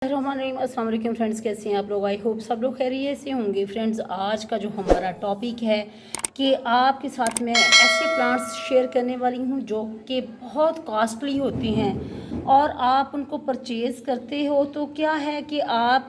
अस्सलाम वालेकुम फ्रेंड्स, कैसे हैं आप लोग। आई होप सब लोग खैरियत से होंगे। फ्रेंड्स, आज का जो हमारा टॉपिक है कि आपके साथ मैं ऐसे प्लांट्स शेयर करने वाली हूं जो कि बहुत कॉस्टली होते हैं और आप उनको परचेज़ करते हो तो क्या है कि आप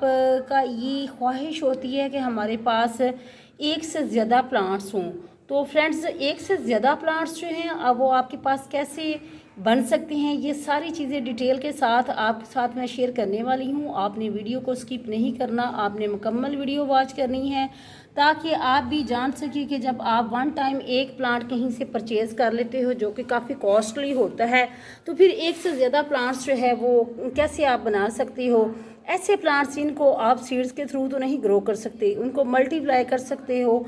का ये ख्वाहिश होती है कि हमारे पास एक से ज़्यादा प्लांट्स हों। तो फ्रेंड्स, एक से ज़्यादा प्लांट्स जो हैं अब वो आपके पास कैसे बन सकते हैं, ये सारी चीज़ें डिटेल के साथ आपके साथ मैं शेयर करने वाली हूँ। आपने वीडियो को स्किप नहीं करना, आपने मुकम्मल वीडियो वॉच करनी है ताकि आप भी जान सकें कि जब आप वन टाइम एक प्लांट कहीं से परचेज़ कर लेते हो जो कि काफ़ी कॉस्टली होता है, तो फिर एक से ज़्यादा प्लांट्स जो है वो कैसे आप बना सकते हो। ऐसे प्लांट्स जिनको आप सीड्स के थ्रू तो नहीं ग्रो कर सकते, उनको मल्टीप्लाई कर सकते हो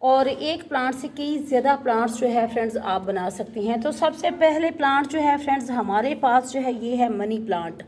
और एक प्लांट से कई ज़्यादा प्लांट्स जो है फ्रेंड्स आप बना सकते हैं। तो सबसे पहले प्लांट जो है फ्रेंड्स हमारे पास जो है ये है मनी प्लांट।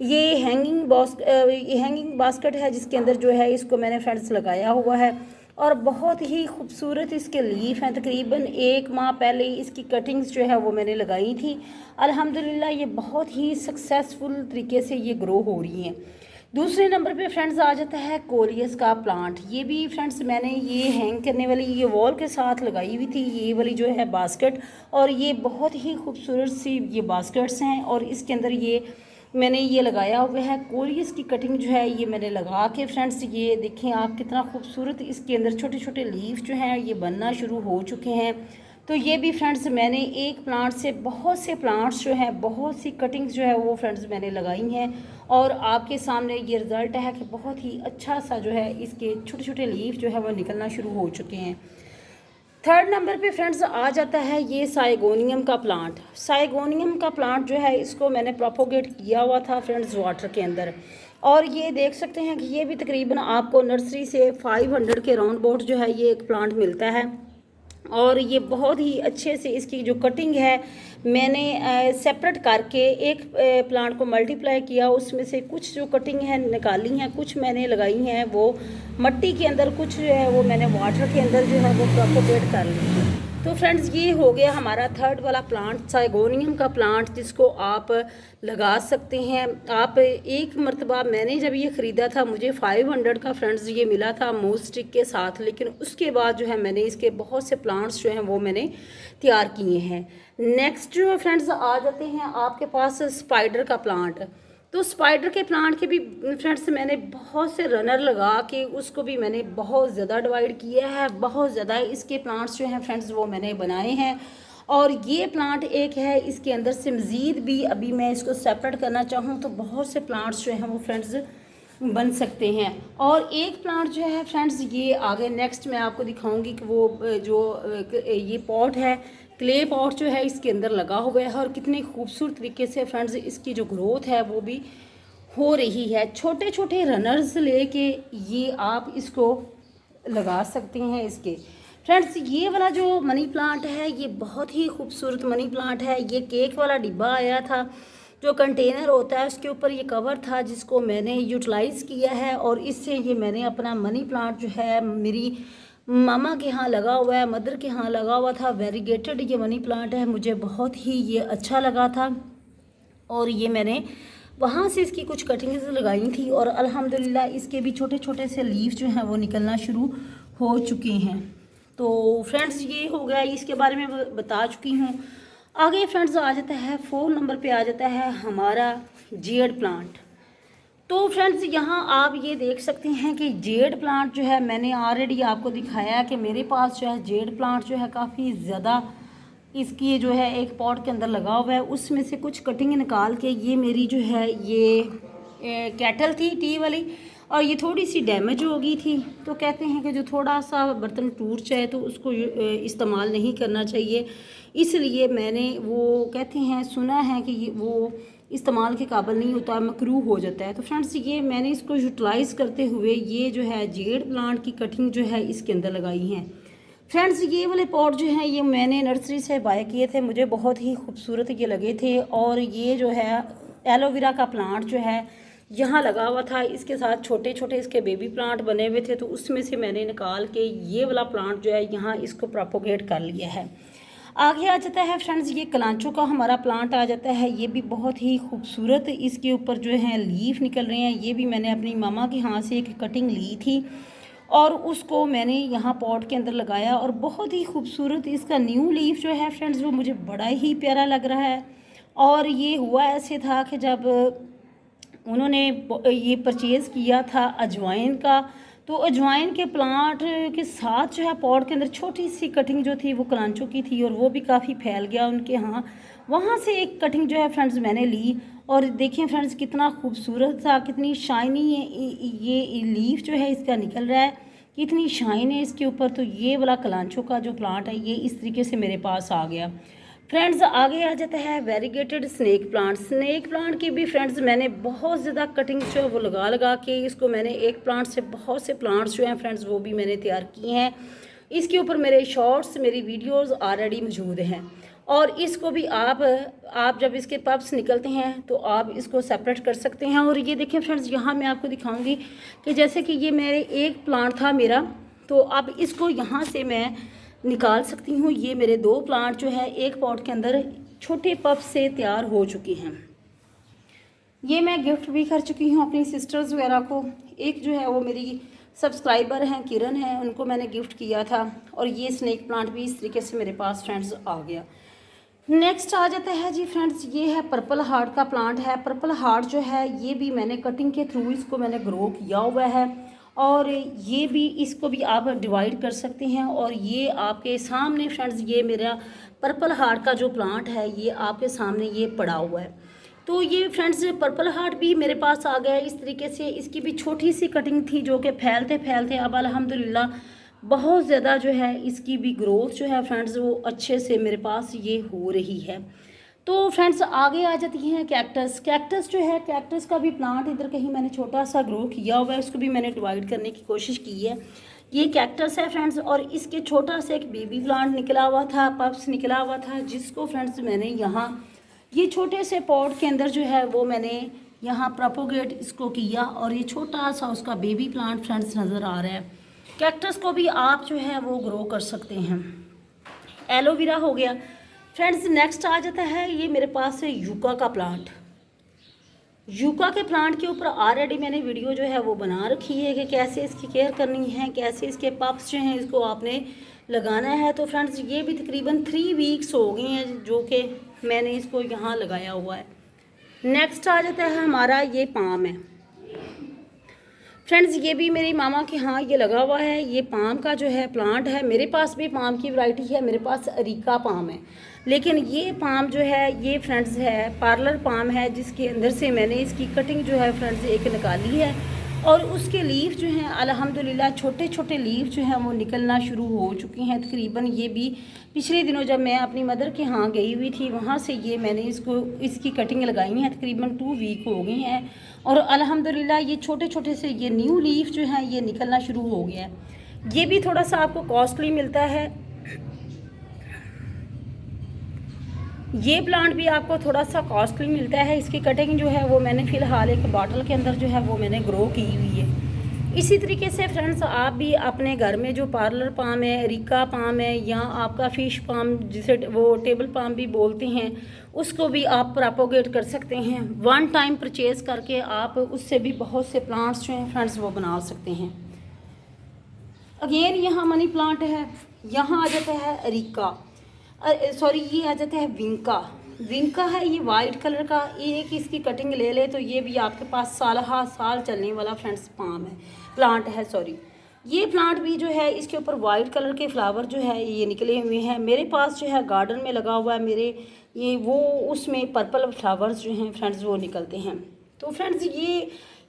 ये हैंगिंग बास्केट है जिसके अंदर जो है इसको मैंने फ्रेंड्स लगाया हुआ है और बहुत ही खूबसूरत इसके लीफ हैं। तकरीबन 1 माह पहले इसकी कटिंग्स जो है वो मैंने लगाई थी। अल्हम्दुलिल्लाह ये बहुत ही सक्सेसफुल तरीके से ये ग्रो हो रही हैं। दूसरे नंबर पे फ्रेंड्स आ जाता है कोरियस का प्लांट। ये भी फ्रेंड्स मैंने ये हैंग करने वाली ये वॉल के साथ लगाई हुई थी, ये वाली जो है बास्केट, और ये बहुत ही खूबसूरत सी ये बास्केट्स हैं और इसके अंदर ये मैंने ये लगाया हुआ है। कोरियस की कटिंग जो है ये मैंने लगा के फ्रेंड्स ये देखें आप कितना खूबसूरत इसके अंदर छोटे छोटे लीफ जो हैं ये बनना शुरू हो चुके हैं। तो ये भी फ्रेंड्स मैंने एक प्लांट से बहुत से प्लांट्स जो हैं, बहुत सी कटिंग्स जो है वो फ्रेंड्स मैंने लगाई हैं और आपके सामने ये रिज़ल्ट है कि बहुत ही अच्छा सा जो है इसके छोटे छोटे लीफ जो है वो निकलना शुरू हो चुके हैं। थर्ड नंबर पे फ्रेंड्स आ जाता है ये साइगोनियम का प्लांट। साइगोनियम का प्लांट जो है इसको मैंने प्रोपोगेट किया हुआ था फ्रेंड्स वाटर के अंदर, और ये देख सकते हैं कि ये भी तकरीबन आपको नर्सरी से 500 के राउंड अबाउट जो है ये एक प्लांट मिलता है और ये बहुत ही अच्छे से इसकी जो कटिंग है मैंने सेपरेट करके एक प्लांट को मल्टीप्लाई किया। उसमें से कुछ जो कटिंग है निकाली हैं, कुछ मैंने लगाई हैं वो मट्टी के अंदर, कुछ जो है वो मैंने वाटर के अंदर जो है वो प्रोपोगेट कर ली है। तो फ्रेंड्स ये हो गया हमारा थर्ड वाला प्लांट, साइगोनियम का प्लांट, जिसको आप लगा सकते हैं। आप एक मरतबा मैंने जब ये ख़रीदा था मुझे 500 का फ्रेंड्स ये मिला था मूव स्टिक के साथ, लेकिन उसके बाद जो है मैंने इसके बहुत से प्लांट्स जो हैं वो मैंने तैयार किए हैं। नेक्स्ट जो है फ्रेंड्स आ जाते हैं आपके पास स्पाइडर का प्लांट। तो स्पाइडर के प्लांट के भी फ्रेंड्स मैंने बहुत से रनर लगा के उसको भी मैंने बहुत ज़्यादा डिवाइड किया है, बहुत ज़्यादा इसके प्लांट्स जो हैं फ्रेंड्स वो मैंने बनाए हैं। और ये प्लांट एक है, इसके अंदर से मज़ीद भी अभी मैं इसको सेपरेट करना चाहूँ तो बहुत से प्लांट्स जो हैं वो फ्रेंड्स बन सकते हैं। और एक प्लांट जो है फ्रेंड्स ये आगे नेक्स्ट मैं आपको दिखाऊंगी कि वो जो ये पॉट है, क्ले पॉट जो है इसके अंदर लगा हुआ है और कितने खूबसूरत तरीके से फ्रेंड्स इसकी जो ग्रोथ है वो भी हो रही है। छोटे छोटे रनर्स लेके ये आप इसको लगा सकते हैं। इसके फ्रेंड्स ये वाला जो मनी प्लांट है ये बहुत ही खूबसूरत मनी प्लांट है। ये केक वाला डिब्बा आया था, जो कंटेनर होता है उसके ऊपर ये कवर था जिसको मैंने यूटिलाइज़ किया है और इससे ये मैंने अपना मनी प्लांट जो है मेरी मामा के यहाँ लगा हुआ है, मदर के यहाँ लगा हुआ था, वेरीगेटेड ये मनी प्लांट है, मुझे बहुत ही ये अच्छा लगा था और ये मैंने वहाँ से इसकी कुछ कटिंग्स लगाई थी और अल्हम्दुलिल्लाह इसके भी छोटे छोटे से लीफ जो हैं वो निकलना शुरू हो चुके हैं। तो फ्रेंड्स ये हो गया, इसके बारे में बता चुकी हूँ। आगे फ्रेंड्स आ जाता है 4 नंबर पे आ जाता है हमारा जेड प्लांट। तो फ्रेंड्स यहाँ आप ये देख सकते हैं कि जेड प्लांट जो है मैंने ऑलरेडी आपको दिखाया कि मेरे पास जो है जेड प्लांट जो है काफ़ी ज़्यादा इसकी जो है एक पॉट के अंदर लगा हुआ है। उसमें से कुछ कटिंग निकाल के ये मेरी जो है ये कैटल थी टी वाली और ये थोड़ी सी डैमेज हो गई थी। तो कहते हैं कि जो थोड़ा सा बर्तन टूट जाए तो उसको इस्तेमाल नहीं करना चाहिए, इसलिए मैंने वो कहते हैं सुना है कि ये वो इस्तेमाल के काबिल नहीं होता, मकरूह हो जाता है। तो फ्रेंड्स ये मैंने इसको यूटिलाइज़ करते हुए ये जो है जेड प्लांट की कटिंग जो है इसके अंदर लगाई हैं। फ्रेंड्स ये वाले पॉट जो हैं ये मैंने नर्सरी से बाय किए थे, मुझे बहुत ही खूबसूरत ये लगे थे। और ये जो है एलोवेरा का प्लांट जो है यहाँ लगा हुआ था, इसके साथ छोटे छोटे इसके बेबी प्लांट बने हुए थे, तो उसमें से मैंने निकाल के ये वाला प्लांट जो है यहाँ इसको प्रोपोगेट कर लिया है। आगे आ जाता है फ्रेंड्स ये कलांचो का हमारा प्लांट आ जाता है। ये भी बहुत ही खूबसूरत इसके ऊपर जो है लीफ निकल रहे हैं। ये भी मैंने अपनी मामा के हाथ से एक कटिंग ली थी और उसको मैंने यहाँ पॉट के अंदर लगाया और बहुत ही खूबसूरत इसका न्यू लीफ जो है फ्रेंड्स वो मुझे बड़ा ही प्यारा लग रहा है। और ये हुआ ऐसे था कि जब उन्होंने ये परचेज़ किया था अजवाइन का, तो अजवाइन के प्लांट के साथ जो है पॉट के अंदर छोटी सी कटिंग जो थी वो कलांचो की थी और वो भी काफ़ी फैल गया उनके यहाँ। वहाँ से एक कटिंग जो है फ्रेंड्स मैंने ली और देखिए फ्रेंड्स कितना खूबसूरत था, कितनी शाइनी ये लीफ जो है इसका निकल रहा है, कितनी शाइन है इसके ऊपर। तो ये वाला कलांचो का जो प्लांट है ये इस तरीके से मेरे पास आ गया। फ्रेंड्स आगे आ जाता है variegated snake plant. Snake plant की भी फ्रेंड्स मैंने बहुत ज़्यादा कटिंग जो है वो लगा के इसको मैंने एक प्लांट से बहुत से प्लांट्स जो हैं फ्रेंड्स वो भी मैंने तैयार किए हैं। इसके ऊपर मेरे शॉर्ट्स, मेरी वीडियोस ऑलरेडी मौजूद हैं और इसको भी आप जब इसके पब्स निकलते हैं तो आप इसको सेपरेट कर सकते हैं। और ये देखें फ्रेंड्स यहाँ मैं आपको दिखाऊंगी कि जैसे कि ये मेरे एक प्लांट था मेरा, तो अब इसको यहाँ से मैं निकाल सकती हूँ। ये मेरे 2 प्लांट जो है एक पॉट के अंदर छोटे पब से तैयार हो चुके हैं। ये मैं गिफ्ट भी कर चुकी हूँ अपनी सिस्टर्स वगैरह को। एक जो है वो मेरी सब्सक्राइबर हैं, किरण है, उनको मैंने गिफ्ट किया था। और ये स्नेक प्लांट भी इस तरीके से मेरे पास फ्रेंड्स आ गया। नेक्स्ट आ जाता है जी फ्रेंड्स, ये है पर्पल हार्ट का प्लांट है। पर्पल हार्ट जो है ये भी मैंने कटिंग के थ्रू इसको मैंने ग्रो किया हुआ है और ये भी इसको भी आप डिवाइड कर सकते हैं। और ये आपके सामने फ्रेंड्स ये मेरा पर्पल हार्ट का जो प्लांट है ये आपके सामने ये पड़ा हुआ है। तो ये फ्रेंड्स पर्पल हार्ट भी मेरे पास आ गया इस तरीके से। इसकी भी छोटी सी कटिंग थी जो कि फैलते फैलते अब अल्हम्दुलिल्लाह बहुत ज़्यादा जो है इसकी भी ग्रोथ जो है फ्रेंड्स वो अच्छे से मेरे पास ये हो रही है। तो फ्रेंड्स आगे आ जाती हैं कैक्टस। कैक्टस जो है, कैक्टस का भी प्लांट इधर कहीं मैंने छोटा सा ग्रो किया हुआ है, उसको भी मैंने डिवाइड करने की कोशिश की है। ये कैक्टस है फ्रेंड्स और इसके छोटा सा एक बेबी प्लांट निकला हुआ था, पप्स निकला हुआ था, जिसको फ्रेंड्स मैंने यहाँ ये छोटे से पॉट के अंदर जो है वो मैंने यहाँ प्रोपोगेट इसको किया और ये छोटा सा उसका बेबी प्लांट फ्रेंड्स नज़र आ रहा है। कैक्टस को भी आप जो है वो ग्रो कर सकते हैं। एलोवेरा हो गया फ्रेंड्स। नेक्स्ट आ जाता है ये मेरे पास है यूका का प्लांट। यूका के प्लांट के ऊपर ऑलरेडी मैंने वीडियो जो है वो बना रखी है कि कैसे इसकी केयर करनी है, कैसे इसके पप्स जो हैं इसको आपने लगाना है। तो फ्रेंड्स ये भी तकरीबन 3 वीक्स हो गए हैं जो कि मैंने इसको यहाँ लगाया हुआ है। नेक्स्ट आ जाता है हमारा ये पाम है फ्रेंड्स। ये भी मेरी मामा के यहाँ ये लगा हुआ है। ये पाम का जो है प्लांट है। मेरे पास भी पाम की वैरायटी है, मेरे पास अरीका पाम है, लेकिन ये पाम जो है ये फ्रेंड्स है पार्लर पाम है, जिसके अंदर से मैंने इसकी कटिंग जो है फ्रेंड्स एक निकाली है और उसके लीफ जो हैं अल्हम्दुलिल्लाह छोटे छोटे लीफ जो हैं वो निकलना शुरू हो चुके हैं तकरीबन। ये भी पिछले दिनों जब मैं अपनी मदर के यहाँ गई हुई थी वहाँ से ये मैंने इसकी कटिंग लगाई है, तकरीबन 2 वीक हो गई हैं और अल्हम्दुलिल्लाह ये छोटे छोटे से ये न्यू लीफ जो हैं ये निकलना शुरू हो गया है। ये भी थोड़ा सा आपको कॉस्टली मिलता है, ये प्लांट भी आपको थोड़ा सा कॉस्टली मिलता है। इसकी कटिंग जो है वो मैंने फ़िलहाल एक बॉटल के अंदर जो है वो मैंने ग्रो की हुई है। इसी तरीके से फ्रेंड्स आप भी अपने घर में जो पार्लर पाम है, अरीका पाम है या आपका फ़िश पाम जिसे वो टेबल पाम भी बोलते हैं, उसको भी आप प्रोपोगेट कर सकते हैं। 1 टाइम परचेज़ करके आप उससे भी बहुत से प्लांट्स जो हैं फ्रेंड्स वो बना सकते हैं। अगेन यहाँ मनी प्लांट है। यहाँ आ जाता है अरीका, सॉरी ये आ जाता है विंका। विंका है ये वाइट कलर का। एक इसकी कटिंग ले ले तो ये भी आपके पास साल चलने वाला फ्रेंड्स पाम है, प्लांट है सॉरी। ये प्लांट भी जो है इसके ऊपर वाइट कलर के फ्लावर जो है ये निकले हुए हैं। मेरे पास जो है गार्डन में लगा हुआ है मेरे ये वो उसमें पर्पल फ्लावर्स जो हैं फ्रेंड्स वो निकलते हैं। तो फ्रेंड्स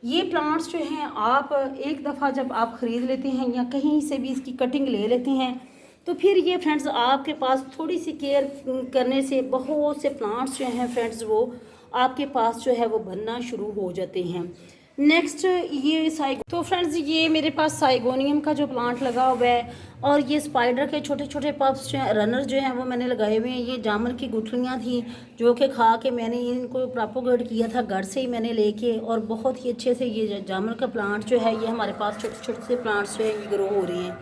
ये प्लांट्स जो हैं आप एक दफ़ा जब आप ख़रीद लेते हैं या कहीं से भी इसकी कटिंग ले लेते हैं तो फिर ये फ्रेंड्स आपके पास थोड़ी सी केयर करने से बहुत से प्लांट्स जो हैं फ्रेंड्स वो आपके पास जो है वो बनना शुरू हो जाते हैं। नेक्स्ट ये तो फ्रेंड्स ये मेरे पास साइगोनियम का जो प्लांट लगा हुआ है और ये स्पाइडर के छोटे छोटे पप्स जो हैं रनर जो हैं वो मैंने लगाए हुए हैं। ये जामुन की गुठलियाँ थी जो कि खा के मैंने इनको प्रोपोगेट किया था घर से ही मैंने लेके और बहुत ही अच्छे से ये जामुन का प्लांट जो है ये हमारे पास छोटे छोटे से प्लांट्स जो हैं ये ग्रो हो रहे हैं।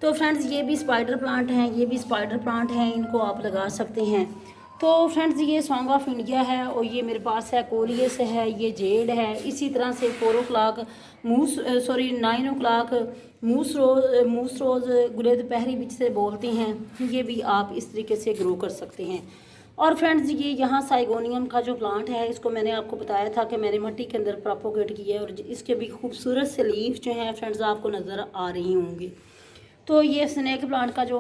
तो फ्रेंड्स ये भी स्पाइडर प्लांट हैं, ये भी स्पाइडर प्लांट हैं, इनको आप लगा सकते हैं। तो फ्रेंड्स ये सॉन्ग ऑफ इंडिया है और ये मेरे पास है, कोरियस है, ये जेड है। इसी तरह से 4 o'clock 9 o'clock मूस रोज़ गुले दोपहरी बिच से बोलते हैं, ये भी आप इस तरीके से ग्रो कर सकते हैं। और फ्रेंड्स ये यहाँ साइगोनियम का जो प्लांट है, इसको मैंने आपको बताया था कि मैंने मिट्टी के अंदर प्रोपोगेट किया है और इसके भी खूबसूरत से लीफ जो हैं फ्रेंड्स आपको नज़र आ रही होंगी। तो ये स्नेक प्लांट का जो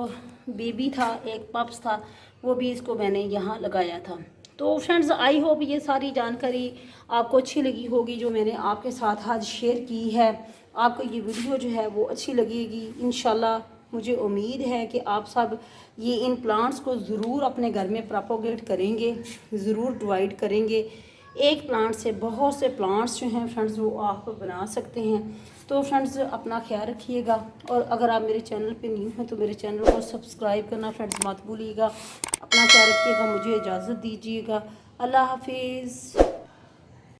बेबी था, एक पप्स था, वो भी इसको मैंने यहाँ लगाया था। तो फ्रेंड्स आई होप ये सारी जानकारी आपको अच्छी लगी होगी जो मैंने आपके साथ आज शेयर की है। आपको ये वीडियो जो है वो अच्छी लगेगी इंशाल्लाह। मुझे उम्मीद है कि आप सब ये इन प्लांट्स को ज़रूर अपने घर में प्रोपोगेट करेंगे, ज़रूर डिवाइड करेंगे। एक प्लांट से बहुत से प्लांट्स जो हैं फ्रेंड्स वो आप बना सकते हैं। तो फ्रेंड्स अपना ख्याल रखिएगा और अगर आप मेरे चैनल पे न्यू हैं तो मेरे चैनल को सब्सक्राइब करना फ्रेंड्स मत भूलिएगा। अपना ख्याल रखिएगा, मुझे इजाज़त दीजिएगा। अल्लाह हाफिज़।